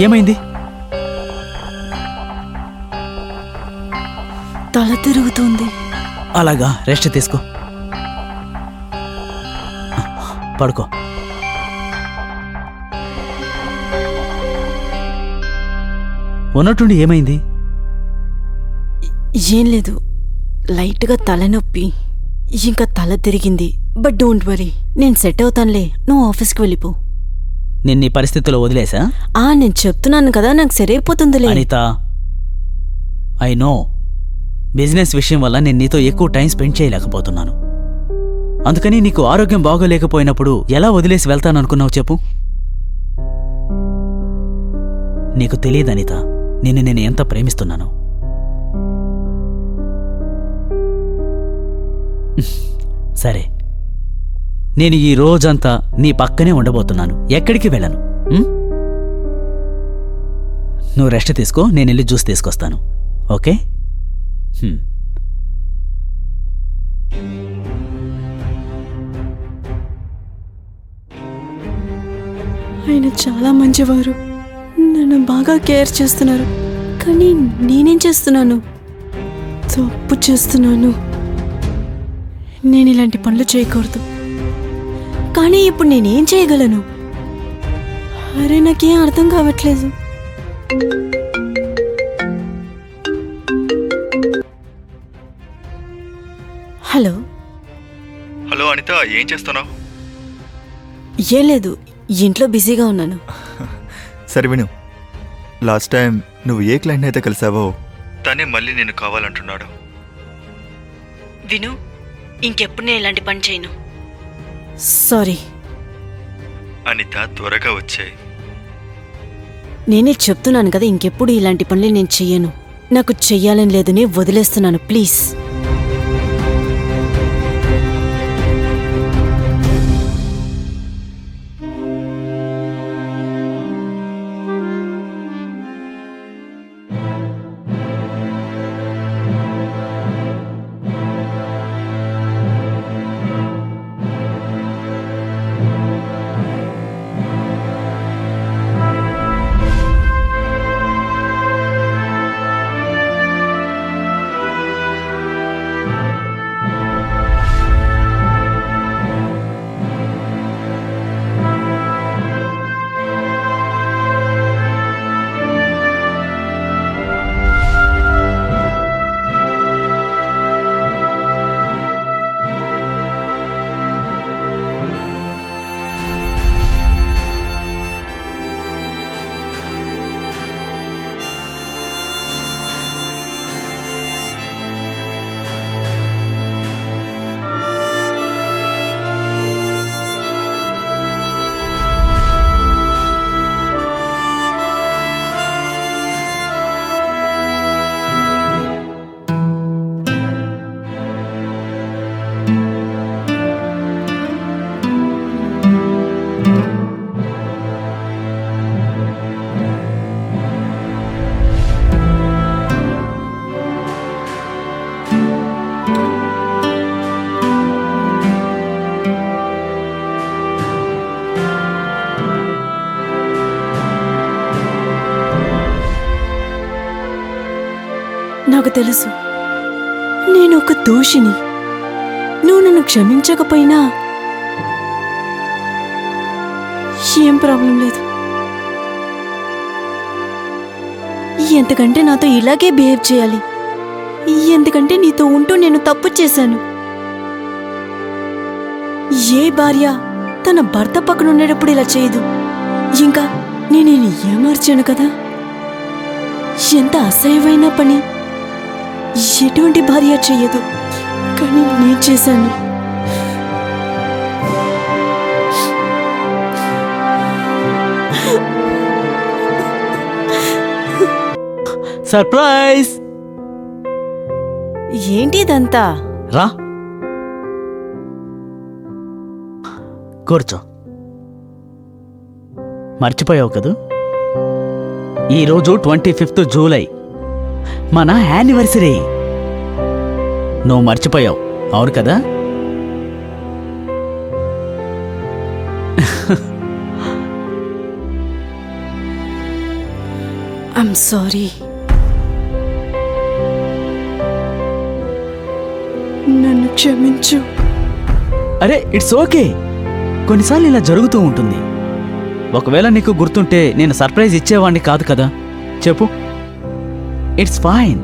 ఏమైంది? తల తిరుగుతుంది. అలాగా, రెస్ట్ తీసుకో, పడుకో. ఉన్నట్టుండి ఏమైంది? ఏం లేదు, లైట్గా తలనొప్పి, ఇంకా తల తిరిగింది. బట్ డోంట్ వరీ, నేను సెట్ అవుతానులే. నువ్వు ఆఫీస్కి వెళ్ళిపో. నిన్న ఈ పరిస్థితిలో వదిలేసా? నేను చెప్తున్నాను కదా, నాకు సరైపోతుందిలే. అనిత, ఐ నో బిజినెస్ విషయం వల్ల నేను నీతో ఎక్కువ టైం స్పెండ్ చేయలేకపోతున్నాను. అందుకని నీకు ఆరోగ్యం బాగోలేకపోయినప్పుడు ఎలా వదిలేసి వెళ్తాననుకున్నావు చెప్పు? నీకు తెలియదు అనిత, నిన్ను నేను ఎంత ప్రేమిస్తున్నాను. సరే, నేను ఈ రోజంతా నీ పక్కనే ఉండబోతున్నాను, ఎక్కడికి వెళ్ళను. నువ్వు రెస్ట్ తీసుకో, నేను వెళ్ళి జ్యూస్ తీసుకొస్తాను. ఓకే? ఆయన చాలా మంచివారు, నన్ను బాగా కేర్ చేస్తున్నారు. కానీ నేనేం చేస్తున్నాను? తప్పు చేస్తున్నాను. నేను ఇలాంటి పనులు చేయకూడదు. కానీ ఇప్పుడు నేనేం చేయగలను? అరే, నాకేం అర్థం కావట్లేదు. హలో హలో అనిత, ఏం చేస్తున్నావు? ఏం లేదు, ఇంట్లో బిజీగా ఉన్నాను. సరే విను, లాస్ట్ టైం నువ్వు ఏ క్లయింట్ అయితే కలిసావో తనే మళ్ళీ నేను కావాలంటున్నాడు. విను, ఇంకెప్పుడు నేను ఇలాంటి పని చేయను. సారీ అనిత, త్వరగా వచ్చాయి. నేనే చెప్తున్నాను కదా, ఇంకెప్పుడు ఇలాంటి పనులు నేను చెయ్యను. నాకు చెయ్యాలని లేదని వదిలేస్తున్నాను, ప్లీజ్. నాకు తెలుసు, నేను ఒక దోషిని. నువ్వు నన్ను క్షమించకపోయినా ఏం ప్రాబ్లం లేదు. ఎందుకంటే నాతో ఇలాగే బిహేవ్ చేయాలి. ఎందుకంటే నీతో ఉంటూ నేను తప్పు చేశాను. ఏ భార్య తన భర్త పక్కన ఉండేటప్పుడు ఇలా చేయదు. ఇంకా నేను ఏమార్చాను కదా. ఎంత అసహ్యమైన పని ఎటువంటి భార్య చెయ్యదు, కానీ నేను చేశాను. సర్ప్రైజ్! ఏంటి ఇదంతా? రా, కూర్చో. మర్చిపోయావు కదూ, ఈరోజు 25th జూలై మన యానివర్సరీ. నువ్వు మర్చిపోయావు, అవును కదా? I'm sorry. నన్ను క్షమించు. అరే ఇట్స్ ఓకే. కొన్నిసార్లు ఇలా జరుగుతూ ఉంటుంది. ఒకవేళ నీకు గుర్తుంటే నేను సర్ప్రైజ్ ఇచ్చేవాడిని కాదు కదా. చెప్పు. It's fine.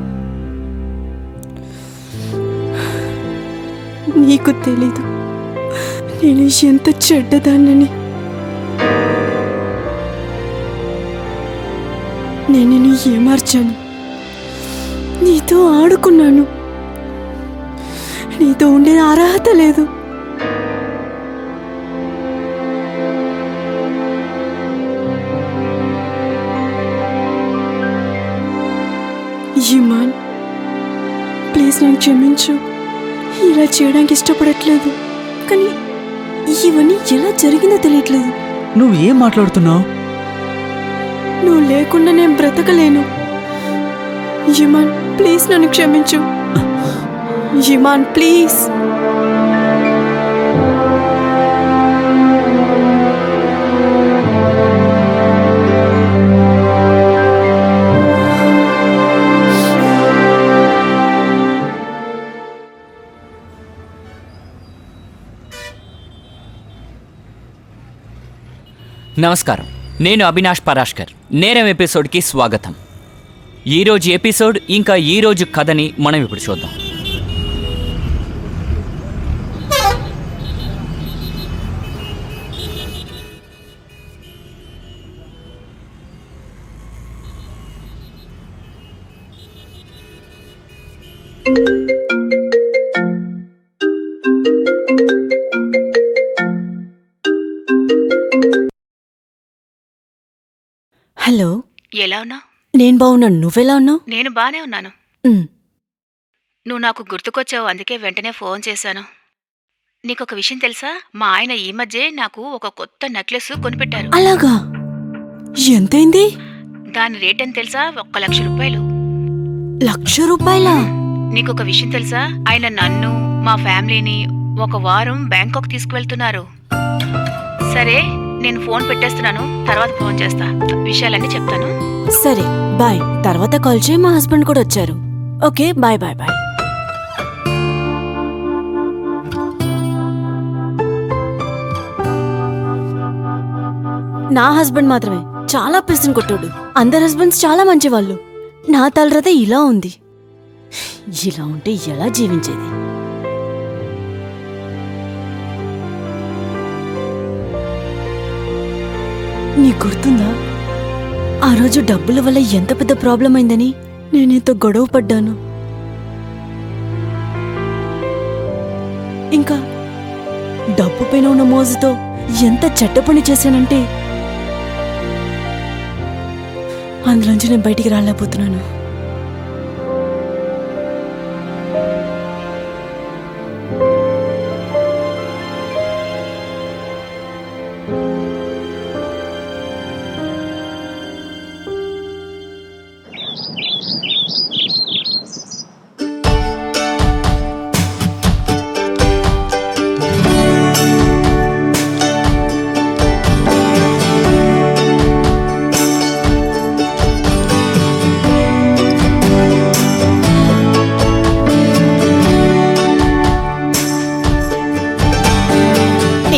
నీకు తెలీదు నేను ఎంత చెడ్డదాన్నని. నేను నిన్ను ఏమార్చాను, నీతో ఆడుకున్నాను. నీతో ఉండే అర్హత లేదు. ఇమాన్, ప్లీజ్ నన్ను క్షమించు. ఇలా చేయడానికి ఇష్టపడట్లేదు, కానీ ఇవన్నీ ఎలా జరిగిందో తెలియట్లేదు. నువ్వు ఏం మాట్లాడుతున్నావు? నువ్వు లేకుండా నేను బ్రతకలేను. ఇమాన్, ప్లీజ్ నన్ను క్షమించు. ఇమాన్, ప్లీజ్. నమస్కారం, నేను అవినాష్ పరాష్కర్. నేరం ఎపిసోడ్కి స్వాగతం. ఈరోజు ఎపిసోడ్ ఇంకా ఈరోజు కథని మనం ఇప్పుడు చూద్దాం. హలో, ఎలా ఉన్నావు? నేను బాగున్నాను. నువ్వెలా ఉన్నావు? నేను బానే ఉన్నాను. నువ్వు నాకు గుర్తుకొచ్చావు, అందుకే వెంటనే ఫోన్ చేశాను. నీకొక విషయం తెలుసా? మా ఆయన ఈ మధ్య నాకు ఒక కొత్త నెక్లెస్ కొనిపెట్టారు. అలాగా? ఎంతైంది? దాని రేట్ అని తెలుసా? 1,00,000 రూపాయలు. 1,00,000 రూపాయలా? నీకొక విషయం తెలుసా? ఆయన నన్ను, మా ఫ్యామిలీని ఒక వారం బ్యాంకాక్ తీసుకువెళ్తున్నారు. సరే, నేను ఫోన్ పెట్టేస్తున్నాను, తర్వాత ఫోన్ చేస్తా, విషయాలన్నీ చెప్తాను. సరే, బాయ్. తర్వాత కాల్ చేయి. మా హస్బెండ్ కూడా వచ్చారు. Okay, bye bye bye. నా హస్బెండ్ మాత్రమే చాలా పిసిని కొట్టాడు. అందరి హస్బెండ్స్ చాలా మంచివాళ్ళు. నా తలరత ఇలా ఉంది. ఇలా ఉంటే ఎలా జీవించేది? నీకు గుర్తుందా ఆ రోజు డబ్బుల వల్ల ఎంత పెద్ద ప్రాబ్లం అయిందని? నేనెంతో గొడవ పడ్డాను. ఇంకా డబ్బు పైన ఉన్న మోజుతో ఎంత చెడ్డ పని చేశానంటే అందులోంచి నేను బయటికి రాలేకపోతున్నాను.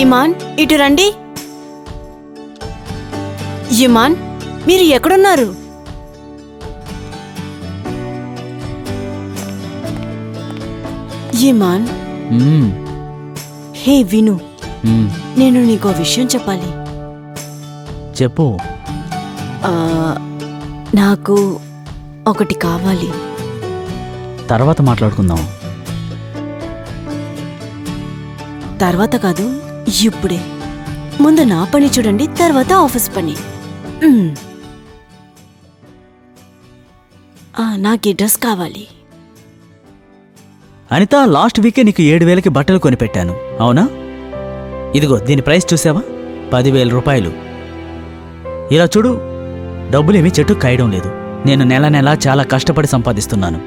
ఇమాన్, ఇటు రండి. ఇమాన్, మీరు ఎక్కడున్నారు? ఇమాన్, హే విను, నేను నీకో విషయం చెప్పాలి. చెప్పు. నాకు ఒకటి కావాలి. తర్వాత మాట్లాడుకుందాం. తర్వాత కాదు, ఇప్పుడే. ముందు నా పని చూడండి, తర్వాత ఆఫీస్ పని. నాకు ఈ డ్రెస్ కావాలి. అనిత, లాస్ట్ వీకే నీకు 7,000కి బట్టలు కొనిపెట్టాను, అవునా? ఇదిగో దీని ప్రైస్ చూసావా? 10,000 రూపాయలు. ఇలా చూడు, డబ్బులేమీ చెట్టు కాయడం లేదు. నేను నెల నెలా చాలా కష్టపడి సంపాదిస్తున్నాను.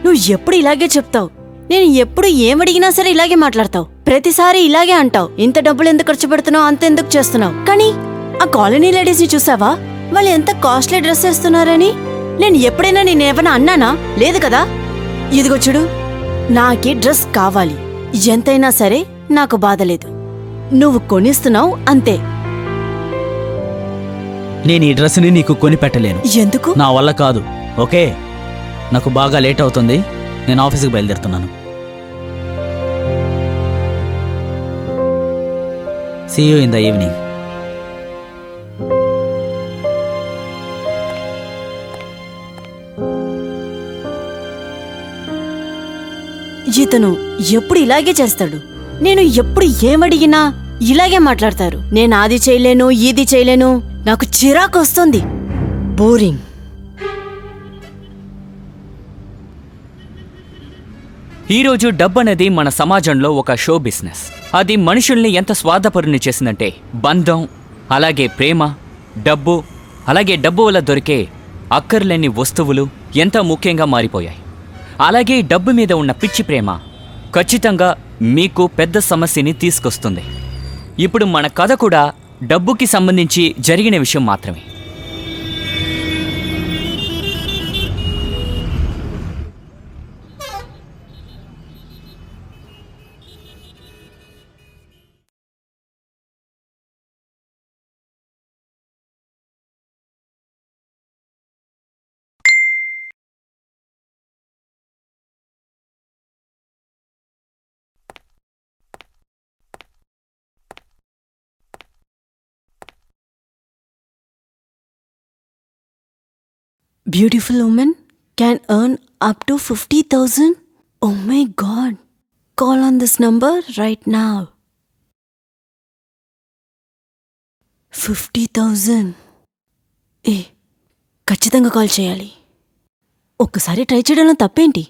నువ్వు ఎప్పుడు ఇలాగే చెప్తావు. నేను ఎప్పుడు ఏమడిగినా సరే ఇలాగే మాట్లాడతావు. ప్రతిసారి ఇలాగే అంటావు. ఇంత డబ్బులు ఎందుకు ఖర్చు పెడుతున్నావు, అంత ఎందుకు చేస్తున్నావు. కానీ ఆ కాలనీ లేడీస్ ని చూసావా? వాళ్ళు ఎంత కాస్ట్లీ డ్రెస్ వేస్తున్నారని నేను ఎప్పుడైనా నేనేమైనా అన్నానా? లేదు కదా. ఇదిగో చూడు, నాకే డ్రెస్ కావాలి. ఎంతైనా సరే నాకు బాధ లేదు. నువ్వు కొనిస్తున్నావు అంతే. నేను ఈ డ్రెస్ని నీకు కొని పెట్టలేను. ఎందుకు? నా వల్ల కాదు. ఓకే, నాకు బాగా లేట్ అవుతుంది. నేను ఆఫీస్కి బయలుదేరుతున్నాను. See you in the evening. ఇతను ఎప్పుడు ఇలాగే చేస్తాడు. నేను ఎప్పుడు ఏమడిగినా ఇలాగే మాట్లాడతారు. నేను అది చేయలేను, ఇది చేయలేను. నాకు చిరాకు వస్తుంది. బోరింగ్. ఈరోజు డబ్బు అనేది మన సమాజంలో ఒక షో బిజినెస్. అది మనుషుల్ని ఎంత స్వార్థపరుని చేసిందంటే బంధం, అలాగే ప్రేమ, డబ్బు, అలాగే డబ్బు వల్ల దొరికే అక్కర్లేని వస్తువులు ఎంత ముఖ్యంగా మారిపోయాయి. అలాగే డబ్బు మీద ఉన్న పిచ్చి ప్రేమ ఖచ్చితంగా మీకు పెద్ద సమస్యని తీసుకొస్తుంది. ఇప్పుడు మన కథ కూడా డబ్బుకి సంబంధించి జరిగిన విషయం మాత్రమే. Beautiful woman can earn up to 50,000. Oh my God. Call on this number right now. 50,000. ఖచ్చితంగా కాల్ చేయాలి. ఒక్కసారి ట్రై చేయడంలో తప్పేంటి?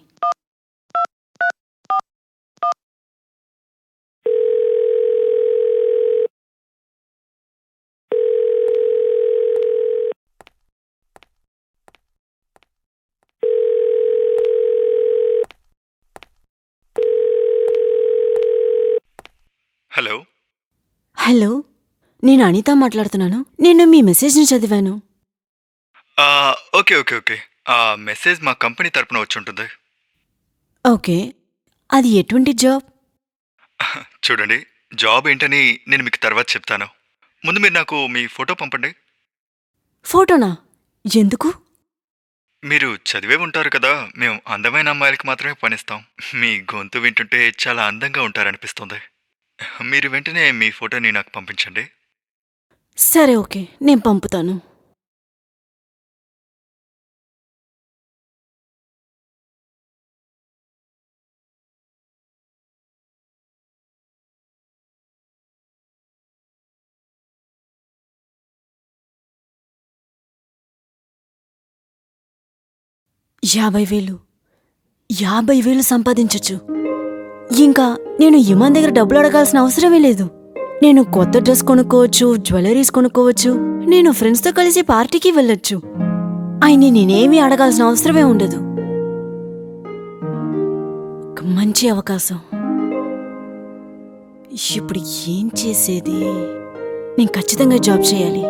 హలో. హలో, నేను అనిత మాట్లాడుతున్నాను. నేను మీ మెసేజ్ని చదివాను. Okay okay okay. ఆ మెసేజ్ మా కంపెనీ తరపున వచ్చి ఉంటుంది. ఓకే, అది ఎటువంటి జాబ్? చూడండి, జాబ్ ఏంటని నేను మీకు తర్వాత చెప్తాను. ముందు మీరు నాకు మీ ఫోటో పంపండి. ఫోటోనా? ఎందుకు? మీరు చదివే ఉంటారు కదా, మేము అందమైన అమ్మాయిలకి మాత్రమే పనిస్తాం. మీ గొంతు వింటుంటే చాలా అందంగా ఉంటారనిపిస్తుంది. మీరు వెంటనే మీ ఫోటోని నాకు పంపించండి. సరే, ఓకే, నేను పంపుతాను. యాభై వేలు సంపాదించొచ్చు. ఇంకా నేను ఇమాన్ దగ్గర డబ్బులు అడగాల్సిన అవసరమే లేదు. నేను కొత్త డ్రెస్ కొనుక్కోవచ్చు, జ్యువెలరీస్ కొనుక్కోవచ్చు, నేను ఫ్రెండ్స్తో కలిసి పార్టీకి వెళ్ళొచ్చు. ఆయన్ని నేనేమీ అడగాల్సిన అవసరమే ఉండదు. ఒక మంచి అవకాశం. ఇప్పుడు ఏం చేసేది? నేను ఖచ్చితంగా జాబ్ చేయాలి.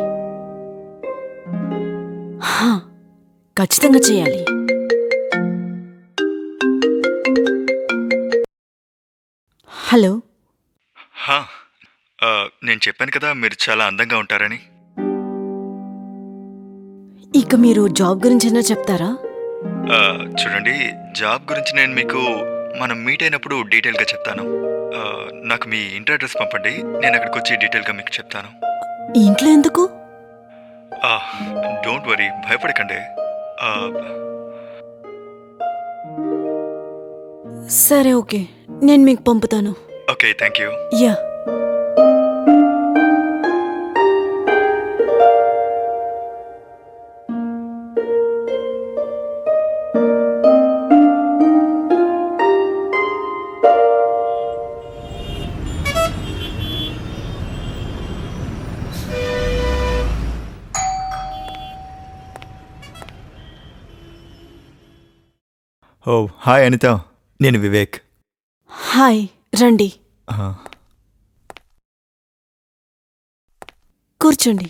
ఖచ్చితంగా చేయాలి. హలో. నేను చెప్పాను కదా మీరు చాలా అందంగా ఉంటారని. ఇక మీరు జాబ్ గురించైనా చెప్తారా? చూడండి, జాబ్ గురించి నేను మీకు మనం మీట్ అయినప్పుడు డీటెయిల్గా చెప్తాను. నాకు మీ ఇంటి అడ్రస్ పంపండి, నేను అక్కడికి వచ్చి డీటెయిల్గా మీకు చెప్తాను. ఇంట్లో ఎందుకు? డోంట్ వరీ, భయపడకండి. సరే, ఓకే, నేను మీకు పంపుతాను. Okay, thank you. Yeah. Oh hi Anita, నేను వివేక్. హాయ్, రండి, కూర్చోండి.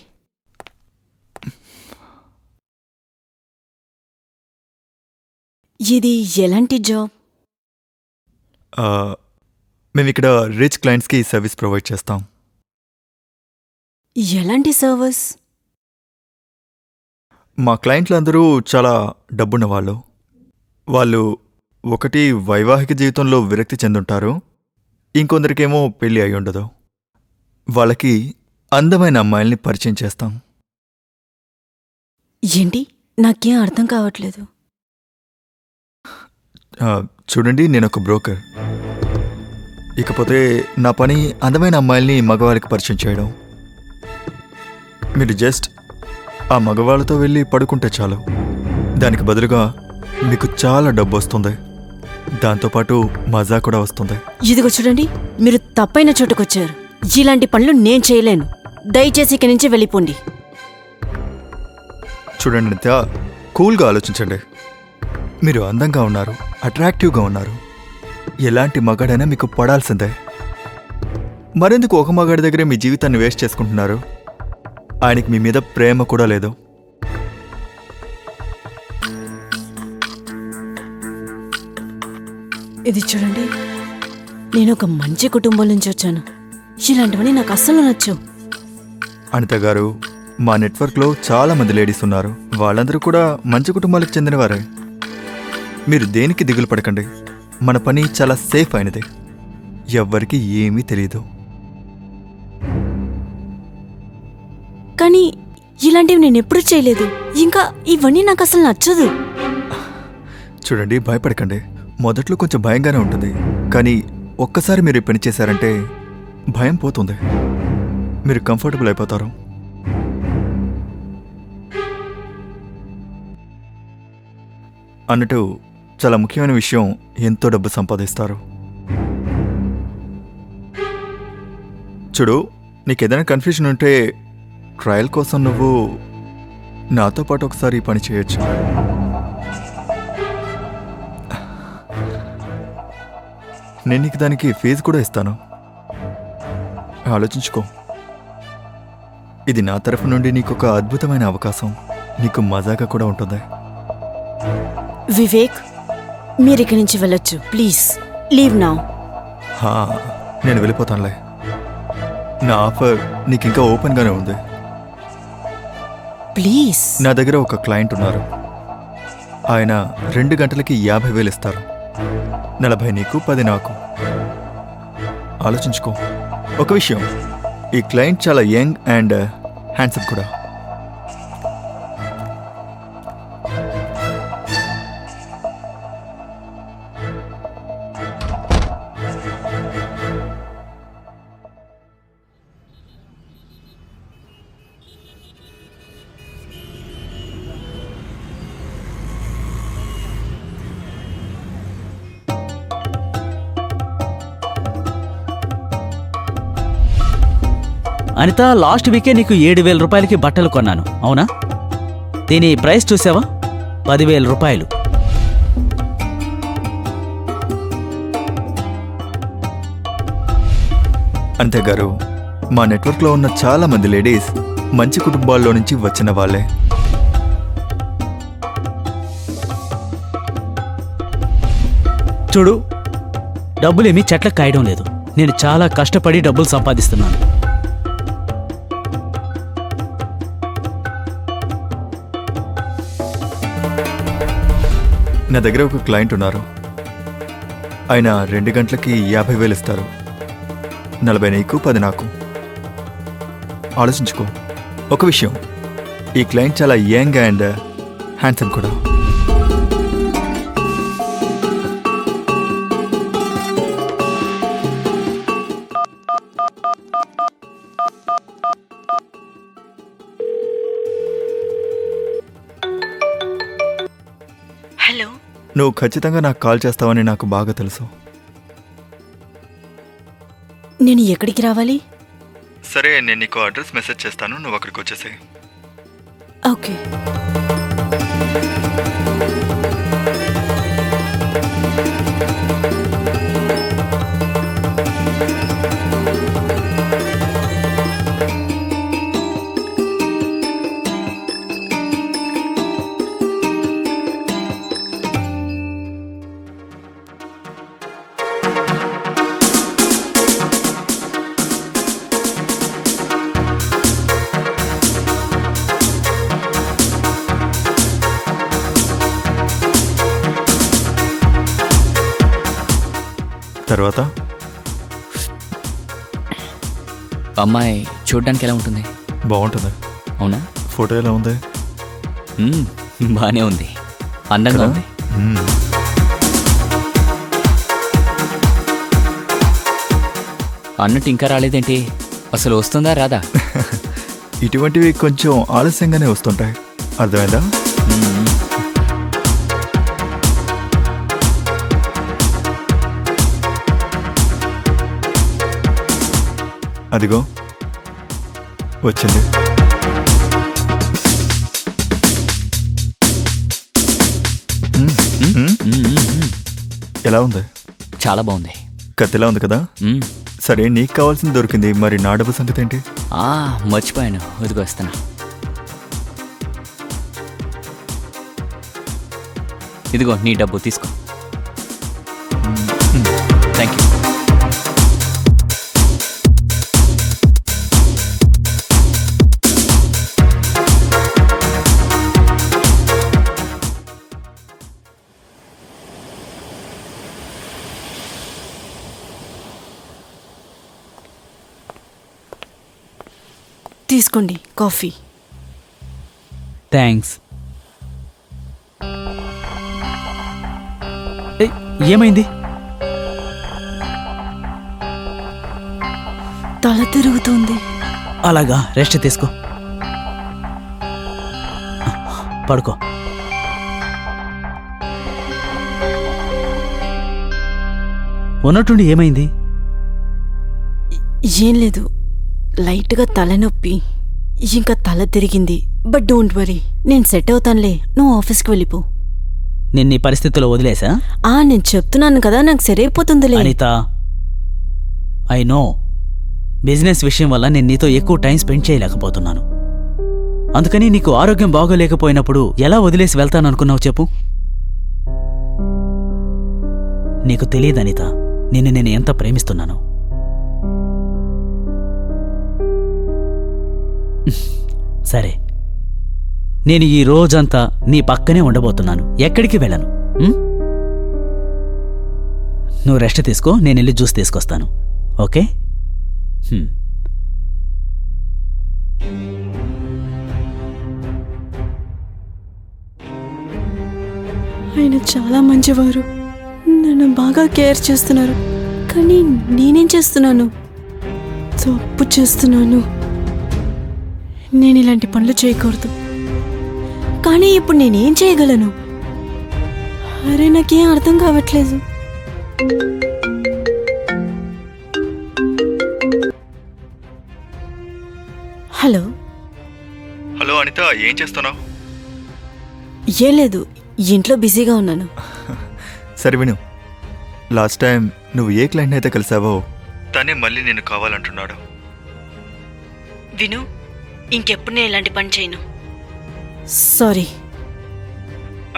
ఇది ఎలాంటి జాబ్? ఆ, మేము ఇక్కడ రిచ్ క్లయింట్స్కి సర్వీస్ ప్రొవైడ్ చేస్తాం. ఎలాంటి సర్వీస్? మా క్లయింట్లు అందరూ చాలా డబ్బున్న వాళ్ళు. వాళ్ళు ఒకటి వైవాహిక జీవితంలో విరక్తి చెందుంటారు, ఇంకొందరికేమో పెళ్ళి అయి ఉండదు. వాళ్ళకి అందమైన అమ్మాయిల్ని పరిచయం చేస్తాం. ఏంటి? నాకేం అర్థం కావట్లేదు. చూడండి, నేను ఒక బ్రోకర్. ఇకపోతే నా పని అందమైన అమ్మాయిల్ని మగవాళ్ళకి పరిచయం చేయడం. మీరు జస్ట్ ఆ మగవాళ్ళతో వెళ్ళి పడుకుంటే చాలు. దానికి బదులుగా మీకు చాలా డబ్బు వస్తుంది, దాంతోపాటు మజా కూడా వస్తుంది. ఇదిగో చూడండి, మీరు తప్పైన చోటుకొచ్చారు. ఇలాంటి పనులు నేను చేయలేను. దయచేసి ఇక్కడి నుంచి వెళ్ళిపోండి. చూడండి నిత్య, కూల్గా ఆలోచించండి. మీరు అందంగా ఉన్నారు, అట్రాక్టివ్గా ఉన్నారు. ఎలాంటి మగాడైనా మీకు పడాల్సిందే. మరెందుకు ఒక మగాడి దగ్గరే మీ జీవితాన్ని వేస్ట్ చేసుకుంటున్నారు? ఆయనకి మీ మీద ప్రేమ కూడా లేదు. ఇది చూడండి, నేను ఒక మంచి కుటుంబం నుంచి వచ్చాను. ఇలాంటివన్నీ నాకు అస్సలు నచ్చవు. అనిత గారు, మా నెట్వర్క్లో చాలా మంది లేడీస్ ఉన్నారు. వాళ్ళందరూ కూడా మంచి కుటుంబాలకు చెందినవారే. మీరు దేనికి దిగులు పడకండి. మన పని చాలా సేఫ్ అయినది, ఎవ్వరికి ఏమీ తెలియదు. కానీ ఇలాంటివి నేను ఎప్పుడూ చేయలేదు. ఇంకా ఇవన్నీ నాకు అసలు నచ్చదు. చూడండి, భయపడకండి. మొదట్లో కొంచెం భయంగానే ఉంటుంది, కానీ ఒక్కసారి మీరు ఈ పని చేశారంటే భయం పోతుంది. మీరు కంఫర్టబుల్ అయిపోతారు. అన్నట్టు చాలా ముఖ్యమైన విషయం, ఎంతో డబ్బు సంపాదిస్తారు. చూడు, నీకేదైనా కన్ఫ్యూజన్ ఉంటే ట్రయల్ కోసం నువ్వు నాతో పాటు ఒకసారి ఈ పని చేయొచ్చు. నేను నీకు దానికి ఫీజు కూడా ఇస్తాను. ఆలోచించుకో. ఇది నా తరఫు నుండి నీకు ఒక అద్భుతమైన అవకాశం. నీకు మజాగా కూడా ఉంటుంది. వివేక్, మీరు ఇక్కడి నుంచి వెళ్ళొచ్చు. Please leave now. నేను వెళ్ళిపోతానులే. నా ఆఫర్ నీకు ఇంకా ఓపెన్గానే ఉంది. ప్లీజ్. నా దగ్గర ఒక క్లయింట్ ఉన్నారు. ఆయన 2 గంటలకి 50,000 ఇస్తారు. 40 నీకు, 10 నాకు. ఆలోచించుకో. ఒక విషయం, ఈ క్లయింట్ చాలా యంగ్ అండ్ హ్యాండ్సమ్ కూడా. అనిత, లాస్ట్ వీకే నీకు 7,000 రూపాయలకి బట్టలు కొన్నాను, అవునా? దీని ప్రైస్ చూసావా? 10,000 రూపాయలు. అంతే గారు, మా నెట్వర్క్లో ఉన్న చాలా మంది లేడీస్ మంచి కుటుంబాల్లో నుంచి వచ్చిన వాళ్ళే. చూడు, డబ్బులేమీ చెట్లకు కాయడం లేదు. నేను చాలా కష్టపడి డబ్బులు సంపాదిస్తున్నాను. నా దగ్గర ఒక క్లయింట్ ఉన్నారు. ఆయన 2 గంటలకి 50,000 ఇస్తారు. 40 నీకు, 10 నాకు. ఆలోచించుకో. ఒక విషయం, ఈ క్లయింట్ చాలా యంగ్ అండ్ హ్యాండ్సమ్ కూడా. హలో. నువ్వు ఖచ్చితంగా నాకు కాల్ చేస్తావని నాకు బాగా తెలుసు. నేను ఎక్కడికి రావాలి? సరే, నేను నీకు అడ్రస్ మెసేజ్ చేస్తాను, నువ్వు అక్కడికి వచ్చేసాయి. ఓకే. తర్వాత అమ్మాయి చూడ్డానికి ఎలా ఉంటుంది? బాగుంటుంది. అవునా? ఫోటో ఎలా ఉంది? బానే ఉంది, అందంగా కదా? ఉంది. అన్నట్టు ఇంకా రాలేదేంటి? అసలు వస్తుందా రాదా? ఇటువంటివి కొంచెం ఆలస్యంగానే వస్తుంటాయి. అర్థమైందా? అదిగో వచ్చింది. ఎలా ఉంది? చాలా బాగుంది. కత్తిలా ఉంది కదా? సరే, నీకు కావాల్సింది దొరికింది. మరి నా డబ్బు సంగతి ఏంటి? మర్చిపోయాను, ఇదిగో వస్తాను. ఇదిగో నీ డబ్బు తీసుకో. Thank you. తీసుకోండి కాఫీ. థ్యాంక్స్. ఏమైంది? తల తిరుగుతుంది. అలాగా, రెస్ట్ తీసుకో, పడుకో. ఉన్నట్టుండి ఏమైంది? ఏం లేదు, లైట్గా తలనొప్పి, ఇంకా తల తిరిగింది. బట్ డోంట్ వరీ, నేను సెట్ అవుతానులే. నువ్వు ఆఫీస్కి వెళ్ళిపో. నిన్న ఈ పరిస్థితుల్లో వదిలేసా? నేను చెప్తున్నాను కదా, నాకు సరైపోతుందిలే. అనిత, ఐ నో బిజినెస్ విషయం వల్ల నేను నీతో ఎక్కువ టైం స్పెండ్ చేయలేకపోతున్నాను. అందుకని నీకు ఆరోగ్యం బాగోలేకపోయినప్పుడు ఎలా వదిలేసి వెళ్తాననుకున్నావు చెప్పు? నీకు తెలియదు అనిత, నిన్ను నేను ఎంత ప్రేమిస్తున్నాను. సరే, నేను ఈ రోజంతా నీ పక్కనే ఉండబోతున్నాను, ఎక్కడికి వెళ్ళను. నువ్వు రెస్ట్ తీసుకో, నేను వెళ్ళి జ్యూస్ తీసుకొస్తాను. ఓకే? ఆయన చాలా మంచివారు, నన్ను బాగా కేర్ చేస్తున్నారు. కానీ నేనేం చేస్తున్నాను? తప్పు చేస్తున్నాను. నేను ఇలాంటి పనులు చేయకూడదు. కానీ ఇప్పుడు నేనేం చేయగలను? అరే, నాకేం అర్థం కావట్లేదు. హలో. హలో అనిత, ఏం చేస్తున్నావు? ఏం లేదు, ఇంట్లో బిజీగా ఉన్నాను. సరే విను, లాస్ట్ టైం నువ్వు ఏ క్లయింట్ అయితే కలిసావో తనే మళ్ళీ నేను కావాలంటున్నాడు. విను, ఇంకెప్పుడు నేను ఇలాంటి పని చేయను. సారీ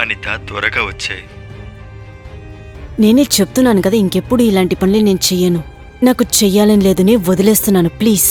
అనిత, త్వరగా వచ్చాయి. నేనే చెప్తున్నాను కదా, ఇంకెప్పుడు ఇలాంటి పనులు నేను చెయ్యను. నాకు చెయ్యాలని లేదని వదిలేస్తున్నాను, ప్లీజ్.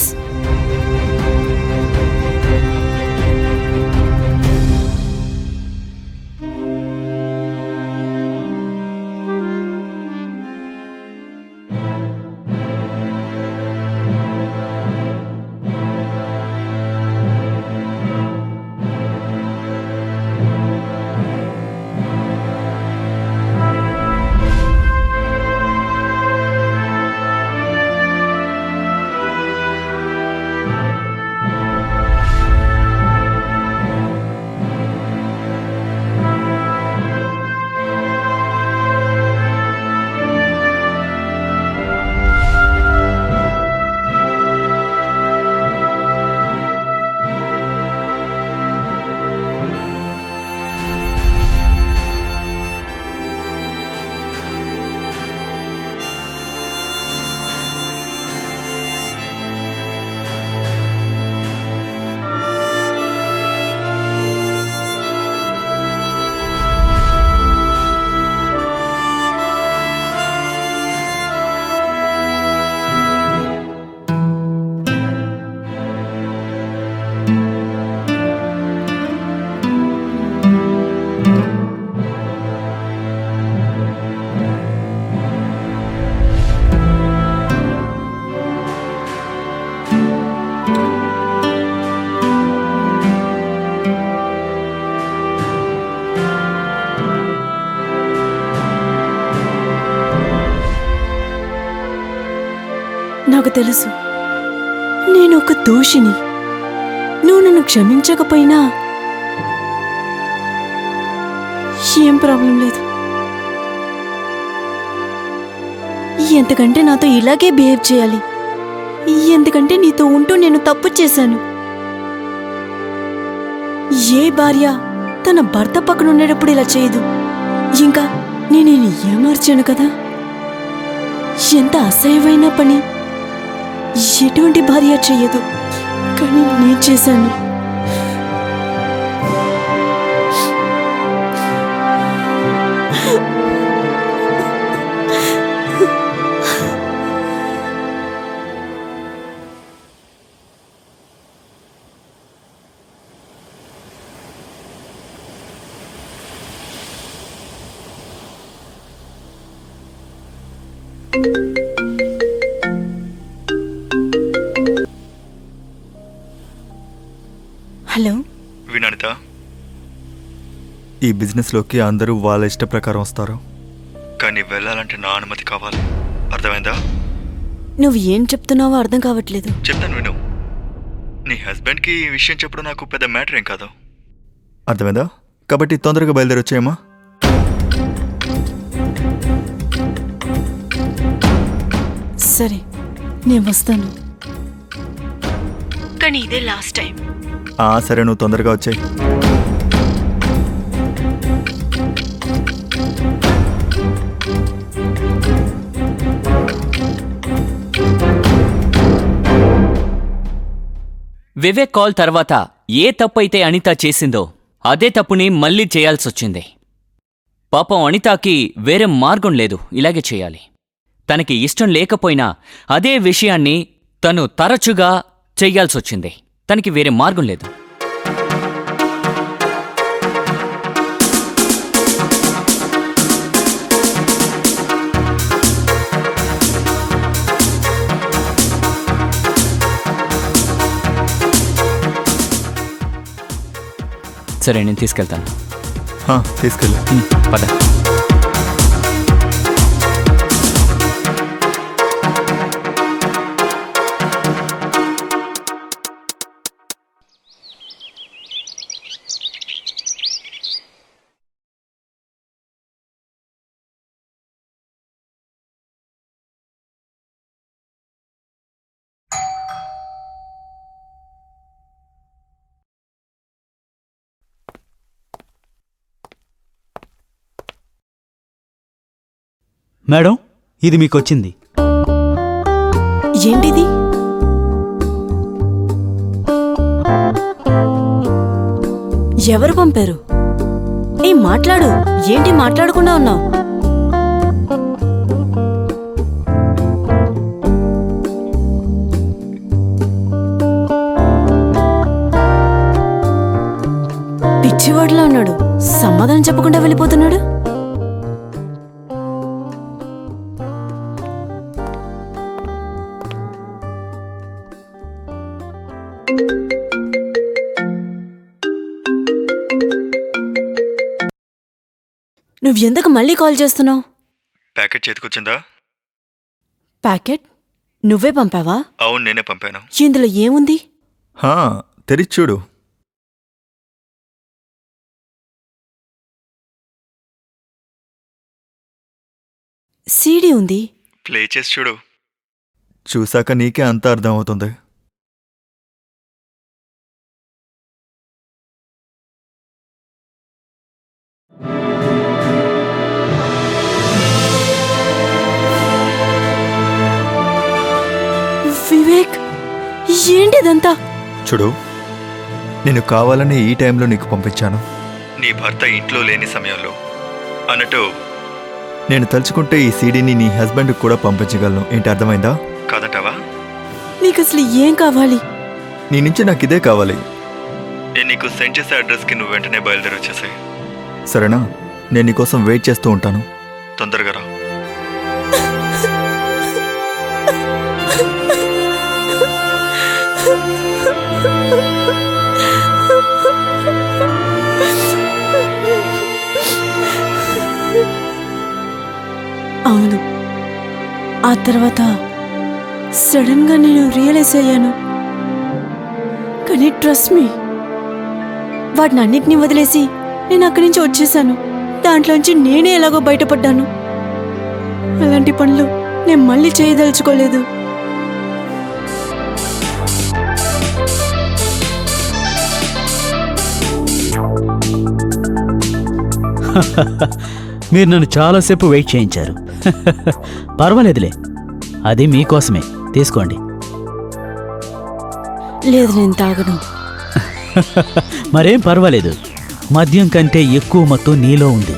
నాకు తెలుసు నేను ఒక దోషిని. నువ్వు నన్ను క్షమించకపోయినా ఏం ప్రాబ్లం లేదు. ఎంతకంటే నాతో ఇలాగే బిహేవ్ చేయాలి. ఎందుకంటే నీతో ఉంటూ నేను తప్పు చేశాను. ఏ భార్య తన భర్త పక్కన ఉండేటప్పుడు ఇలా చేయదు. ఇంకా నేను ఏమార్చాను కదా. ఎంత అసహ్యమైన పని ఎటువంటి భార్య చెయ్యదు, కానీ నేను చేశాను. హలో విననిత, ఈ బిజినెస్లోకి అందరూ వాళ్ళ ఇష్ట ప్రకారం వస్తారు, కానీ వెళ్ళాలంటే నా అనుమతి కావాలి. అర్థమైందా? నువ్వు ఏం చెప్తున్నావో అర్థం కావట్లేదు. చెప్తాను విను. నీ హస్బెండ్కి ఈ విషయం చెప్పడం నాకు పెద్ద మ్యాటర్ ఏం కాదు. అర్థమైందా? కాబట్టి తొందరగా బయలుదేరి వచ్చేయమ్మా. సరే, నేను వస్తాను, కానీ ఇదే లాస్ట్ టైం. సరే, నువ్వు తొందరగా వచ్చాయి. వివేక్ కాల్ తర్వాత ఏ తప్పైతే అనిత చేసిందో అదే తప్పుని మళ్ళీ చేయాల్సొచ్చింది. పాపం అనితాకి వేరే మార్గం లేదు, ఇలాగే చేయాలి. తనకి ఇష్టం లేకపోయినా అదే విషయాన్ని తను తరచుగా చెయ్యాల్సొచ్చింది. తనకి వేరే మార్గం లేదు. సరే, నేను తీసుకెళ్తాను. తీసుకెళ్ళి. పద. మేడం, ఇది మీకొచ్చింది. ఏంటిది? ఎవరు పంపారు? మాట్లాడు. ఏంటి మాట్లాడకుండా ఉన్నావు? పిచ్చివాడిలా ఉన్నాడు. సమాధానం చెప్పకుండా వెళ్ళిపోతున్నాడు. నువ్వెందుకు మళ్ళీ కాల్ చేస్తున్నావు? ప్యాకెట్ చేతికొచ్చిందా? ప్యాకెట్ నువ్వే పంపావా? అవును, నేనే పంపాను. ఇందులో ఏముంది? తెరిచి చూడు. సీడీ ఉంది. ప్లే చేసి చూడు. చూశాక నీకే అంతా అర్థం అవుతుంది. వివేక్, ఏంటిదంతా? చూడు, నేను కావాలని ఈ టైంలో నీకు పంపించాను, నీ భర్త ఇంట్లో లేని సమయంలో. అన్నట్టు నేను తలుచుకుంటే ఈ సీడీని నీ హస్బెండ్కి కూడా పంపించగలను. ఏంటి, అర్థమైందా? కాదంటావా? నీకు అసలు ఏం కావాలి? నీ నుంచి నాకు ఇదే కావాలి. నేను నీకు సెండ్ చేసే అడ్రస్కి నువ్వు వెంటనే బయలుదేరి వచ్చేసాయి, సరేనా? నేను నీకోసం వెయిట్ చేస్తూ ఉంటాను. తొందరగా రా. అవును, ఆ తర్వాత సడన్ గా నేను రియలైజ్ అయ్యాను. కానీ ట్రస్ట్ మీ, వాటిని అన్నిటినీ వదిలేసి నేను అక్కడి నుంచి వచ్చేసాను. దాంట్లోంచి నేనే ఎలాగో బయటపడ్డాను. అలాంటి పనులు నేను మళ్ళీ చేయదలుచుకోలేదు. మీరు నన్ను చాలాసేపు వెయిట్ చేయించారు. పర్వాలేదులే, అది మీకోసమే. తీసుకోండి. లేదు, నేను తాగను. మరేం పర్వాలేదు, మద్యం కంటే ఎక్కువ మత్తు నీలో ఉంది.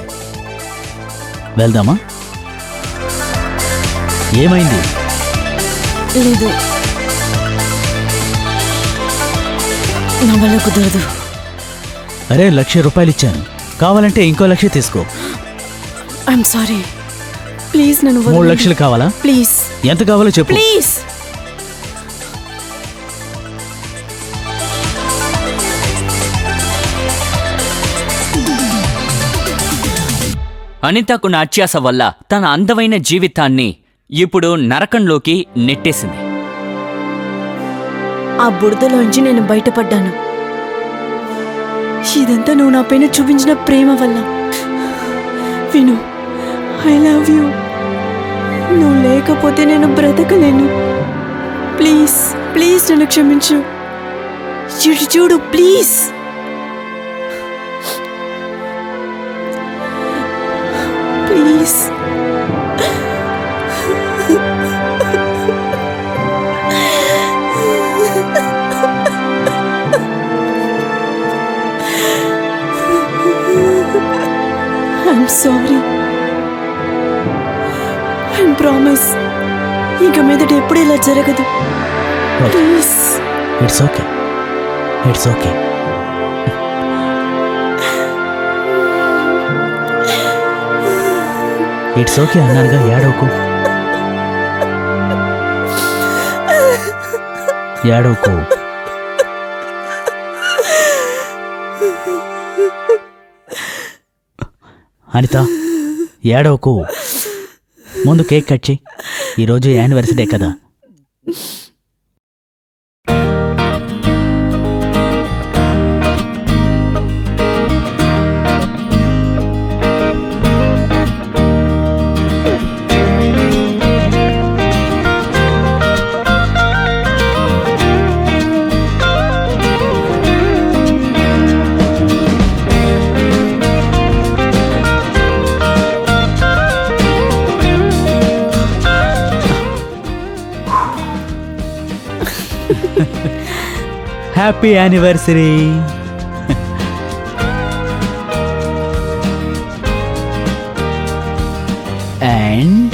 వెళ్దామా? ఏమైంది? లేదు, నా వల్ల కుదరదు. అరే, 1,00,000 రూపాయలు ఇచ్చాను, కావాలంటే ఇంకో 1,00,000 తీసుకో. ఐఎమ్ సారీ, ప్లీజ్ నన్ను 3 వదలండి. లక్షలు కావాలా? ప్లీజ్ ఎంత కావాలో చెప్పు. ప్లీజ్. అనితకున్న అత్యాస వల్ల తన అందమైన జీవితాన్ని ఇప్పుడు నరకంలోకి నెట్టేసింది. ఆ బురదలోంచి నేను బయటపడ్డాను. ఇదంతా నువ్వు నా పైన చూపించిన ప్రేమ వల్ల. విను, ఐ లవ్ యూ. నువ్వు లేకపోతే నేను బ్రతకలేను. ప్లీజ్ ప్లీజ్ నన్ను క్షమించు. ఇటు చూడు please. Please. I'm sorry. I'm promise, ఇక మీదట ఎప్పుడు ఇలా జరగదు. Please. It's okay, it's okay. It's okay అన్నానుగా, ఏడవకు. ఏడవకు. అనిత, ఏడవకు. ముందు కేక్ కట్ చెయ్యి. ఈరోజు యానివర్సరీ కదా. Happy anniversary. అండ్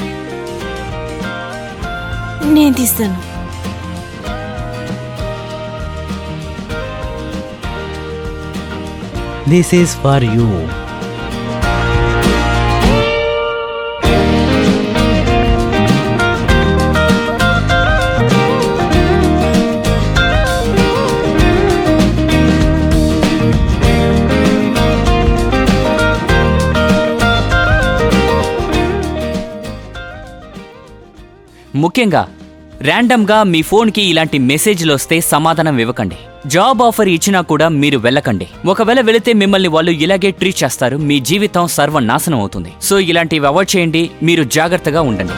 నేను తీస్తాను. This is for you. ముఖ్యంగా ర్యాండమ్గా మీ ఫోన్కి ఇలాంటి మెసేజ్లు వస్తే సమాధానం ఇవ్వకండి. జాబ్ ఆఫర్ ఇచ్చినా కూడా మీరు వెళ్ళకండి. ఒకవేళ వెళితే మిమ్మల్ని వాళ్ళు ఇలాగే ట్రీట్ చేస్తారు. మీ జీవితం సర్వనాశనం అవుతుంది. సో ఇలాంటివి అవాయిడ్ చేయండి. మీరు జాగ్రత్తగా ఉండండి.